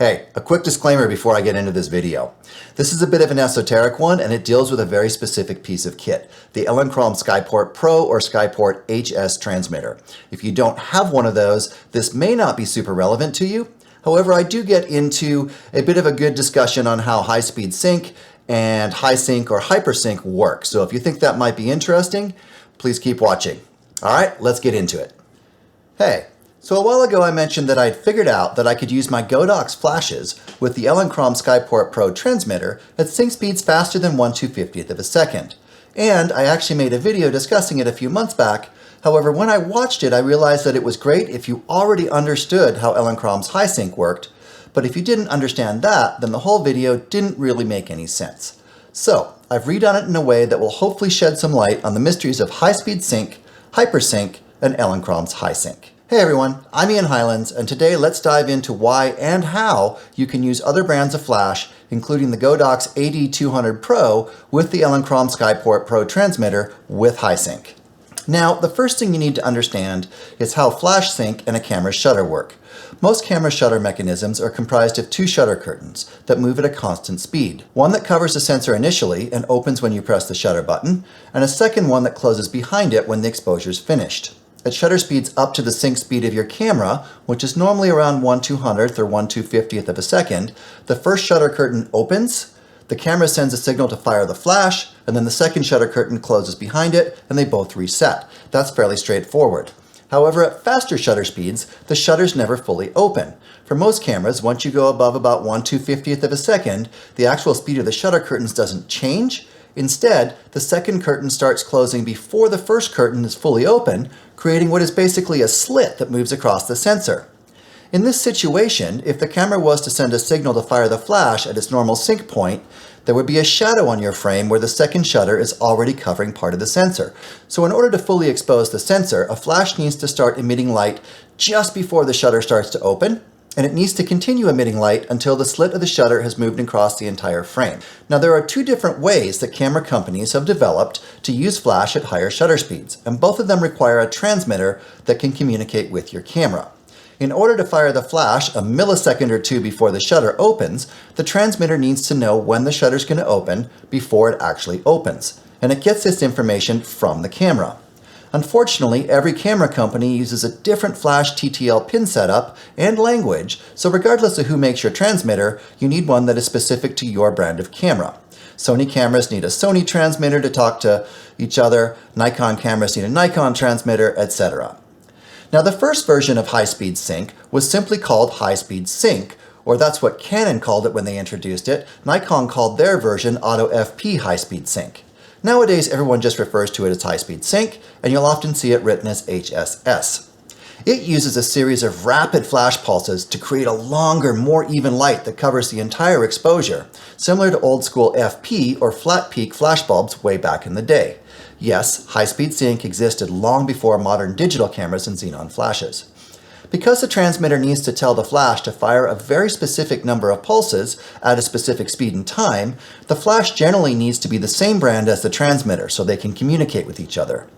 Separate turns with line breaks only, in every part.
Hey, a quick disclaimer before I get into this video. This is a bit of an esoteric one and it deals with a very specific piece of kit, the Elinchrom Skyport Pro or Skyport HS transmitter. If you don't have one of those, this may not be super relevant to you. However, I do get into a bit of a good discussion on how high-speed sync and high sync or HyperSync work. So if you think that might be interesting, please keep watching. All right, let's get into it. Hey. So a while ago I mentioned that I'd figured out that I could use my Godox flashes with the Elinchrom Skyport Pro Transmitter at sync speeds faster than 1/250th of a second. And I actually made a video discussing it a few months back. However, when I watched it, I realized that it was great if you already understood how Elinchrom's high sync worked, but if you didn't understand that, then the whole video didn't really make any sense. So I've redone it in a way that will hopefully shed some light on the mysteries of high-speed sync, HyperSync, and Elinchrom's high sync. Hey everyone, I'm Ian Highlands, and today let's dive into why and how you can use other brands of flash, including the Godox AD200 Pro with the Elinchrom Skyport Pro Transmitter with high sync. Now, the first thing you need to understand is how flash sync and a camera's shutter work. Most camera shutter mechanisms are comprised of two shutter curtains that move at a constant speed. One that covers the sensor initially and opens when you press the shutter button, and a second one that closes behind it when the exposure is finished. At shutter speeds up to the sync speed of your camera, which is normally around 1/200th or 1/250th of a second, the first shutter curtain opens, the camera sends a signal to fire the flash, and then the second shutter curtain closes behind it, and they both reset. That's fairly straightforward. However, at faster shutter speeds, the shutters never fully open. For most cameras, once you go above about 1/250th of a second, the actual speed of the shutter curtains doesn't change. Instead, the second curtain starts closing before the first curtain is fully open, creating what is basically a slit that moves across the sensor. In this situation, if the camera was to send a signal to fire the flash at its normal sync point, there would be a shadow on your frame where the second shutter is already covering part of the sensor. So in order to fully expose the sensor, a flash needs to start emitting light just before the shutter starts to open, and it needs to continue emitting light until the slit of the shutter has moved across the entire frame. Now there are two different ways that camera companies have developed to use flash at higher shutter speeds, and both of them require a transmitter that can communicate with your camera. In order to fire the flash a millisecond or two before the shutter opens, the transmitter needs to know when the shutter is going to open before it actually opens, and it gets this information from the camera. Unfortunately, every camera company uses a different flash TTL pin setup and language, so regardless of who makes your transmitter, you need one that is specific to your brand of camera. Sony cameras need a Sony transmitter to talk to each other, Nikon cameras need a Nikon transmitter, etc. Now the first version of high-speed sync was simply called high-speed sync, or that's what Canon called it when they introduced it. Nikon called their version Auto FP high-speed sync. Nowadays, everyone just refers to it as high-speed sync, and you'll often see it written as HSS. It uses a series of rapid flash pulses to create a longer, more even light that covers the entire exposure, similar to old-school FP or flat peak flash bulbs way back in the day. Yes, high-speed sync existed long before modern digital cameras and xenon flashes. Because the transmitter needs to tell the flash to fire a very specific number of pulses at a specific speed and time, the flash generally needs to be the same brand as the transmitter so they can communicate with each other.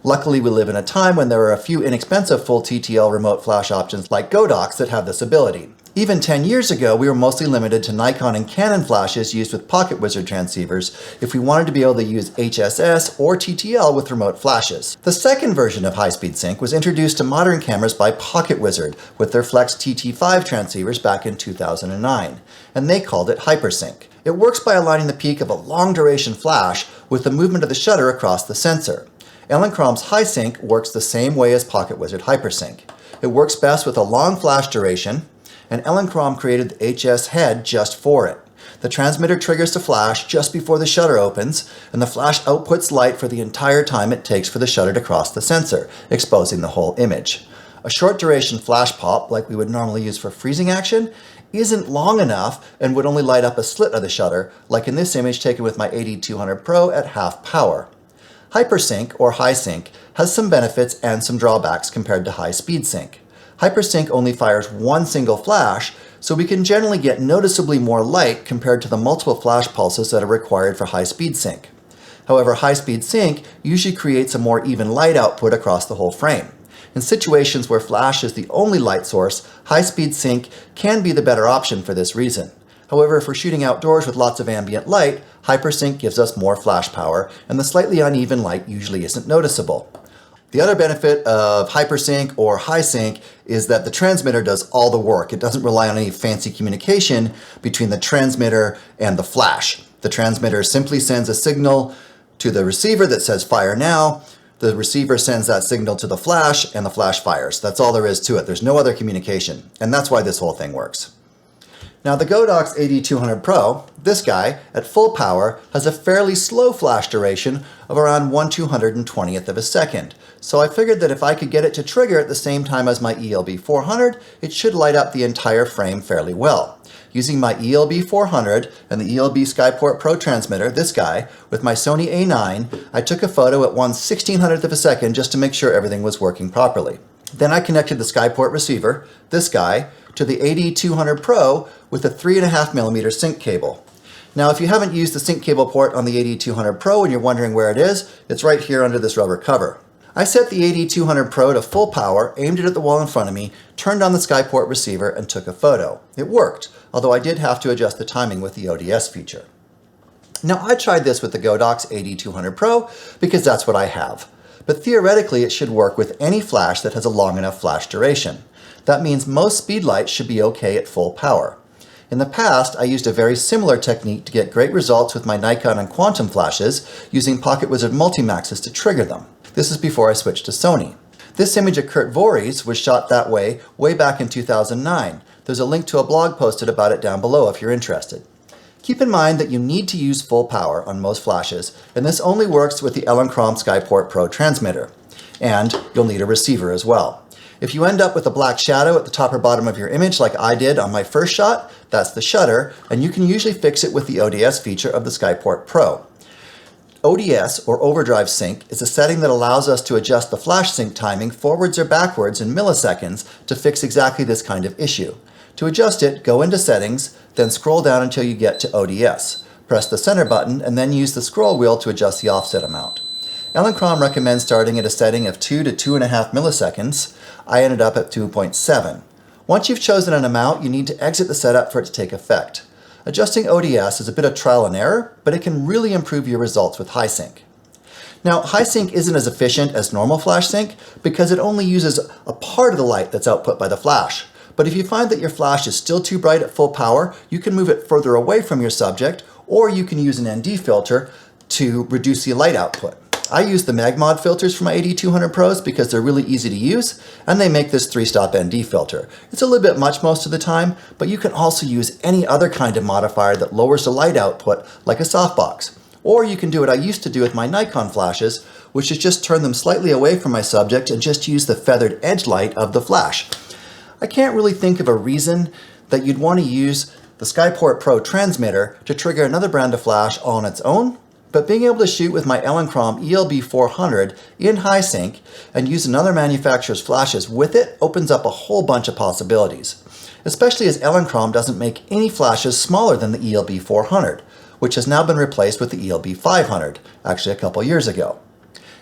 Luckily, we live in a time when there are a few inexpensive full TTL remote flash options like Godox that have this ability. Even 10 years ago, we were mostly limited to Nikon and Canon flashes used with Pocket Wizard transceivers if we wanted to be able to use HSS or TTL with remote flashes. The second version of high-speed sync was introduced to modern cameras by Pocket Wizard with their Flex TT5 transceivers back in 2009, and they called it HyperSync. It works by aligning the peak of a long-duration flash with the movement of the shutter across the sensor. Elinchrom's high sync works the same way as Pocket Wizard HyperSync. It works best with a long flash duration, and Elinchrom created the HS head just for it. The transmitter triggers the flash just before the shutter opens, and the flash outputs light for the entire time it takes for the shutter to cross the sensor, exposing the whole image. A short duration flash pop, like we would normally use for freezing action, isn't long enough and would only light up a slit of the shutter, like in this image taken with my AD200 Pro at half power. HyperSync, or high sync, has some benefits and some drawbacks compared to high-speed sync. HyperSync only fires one single flash, so we can generally get noticeably more light compared to the multiple flash pulses that are required for high-speed sync. However, high-speed sync usually creates a more even light output across the whole frame. In situations where flash is the only light source, high-speed sync can be the better option for this reason. However, if we're shooting outdoors with lots of ambient light, HyperSync gives us more flash power, and the slightly uneven light usually isn't noticeable. The other benefit of HyperSync or HySync is that the transmitter does all the work. It doesn't rely on any fancy communication between the transmitter and the flash. The transmitter simply sends a signal to the receiver that says fire now. The receiver sends that signal to the flash and the flash fires. That's all there is to it. There's no other communication. And that's why this whole thing works. Now the Godox AD200 Pro, this guy, at full power, has a fairly slow flash duration of around 1/220th of a second. So I figured that if I could get it to trigger at the same time as my ELB 400, it should light up the entire frame fairly well. Using my ELB 400 and the ELB Skyport Pro Transmitter, this guy, with my Sony A9, I took a photo at 1/1600th of a second just to make sure everything was working properly. Then I connected the Skyport receiver, this guy, to the AD200 Pro with a 3.5mm sync cable. Now, if you haven't used the sync cable port on the AD200 Pro and you're wondering where it is, it's right here under this rubber cover. I set the AD200 Pro to full power, aimed it at the wall in front of me, turned on the Skyport receiver, and took a photo. It worked, although I did have to adjust the timing with the ODS feature. Now, I tried this with the Godox AD200 Pro because that's what I have. But theoretically, it should work with any flash that has a long enough flash duration. That means most speed lights should be okay at full power. In the past, I used a very similar technique to get great results with my Nikon and Quantum flashes using PocketWizard Multimaxes to trigger them. This is before I switched to Sony. This image of Kurt Voorhees was shot that way back in 2009. There's a link to a blog posted about it down below if you're interested. Keep in mind that you need to use full power on most flashes, and this only works with the Elinchrom Skyport Pro Transmitter. And you'll need a receiver as well. If you end up with a black shadow at the top or bottom of your image like I did on my first shot, that's the shutter, and you can usually fix it with the ODS feature of the Skyport Pro. ODS, or overdrive sync, is a setting that allows us to adjust the flash sync timing forwards or backwards in milliseconds to fix exactly this kind of issue. To adjust it, go into Settings, then scroll down until you get to ODS. Press the center button and then use the scroll wheel to adjust the offset amount. Elinchrom recommends starting at a setting of 2 to 2.5 milliseconds. I ended up at 2.7. Once you've chosen an amount, you need to exit the setup for it to take effect. Adjusting ODS is a bit of trial and error, but it can really improve your results with HySync. Now, HySync isn't as efficient as normal flash sync because it only uses a part of the light that's output by the flash. But if you find that your flash is still too bright at full power, you can move it further away from your subject, or you can use an ND filter to reduce the light output. I use the MagMod filters for my AD200 Pros because they're really easy to use, and they make this 3-stop ND filter. It's a little bit much most of the time, but you can also use any other kind of modifier that lowers the light output, like a softbox. Or you can do what I used to do with my Nikon flashes, which is just turn them slightly away from my subject and just use the feathered edge light of the flash. I can't really think of a reason that you'd want to use the Skyport Pro Transmitter to trigger another brand of flash all on its own, but being able to shoot with my Elinchrom ELB 400 in HySync and use another manufacturer's flashes with it opens up a whole bunch of possibilities, especially as Elinchrom doesn't make any flashes smaller than the ELB 400, which has now been replaced with the ELB 500, actually a couple years ago.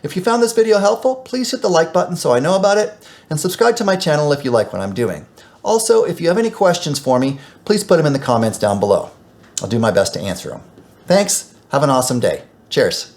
If you found this video helpful, please hit the like button so I know about it, and subscribe to my channel if you like what I'm doing. Also, if you have any questions for me, please put them in the comments down below. I'll do my best to answer them. Thanks. Have an awesome day. Cheers.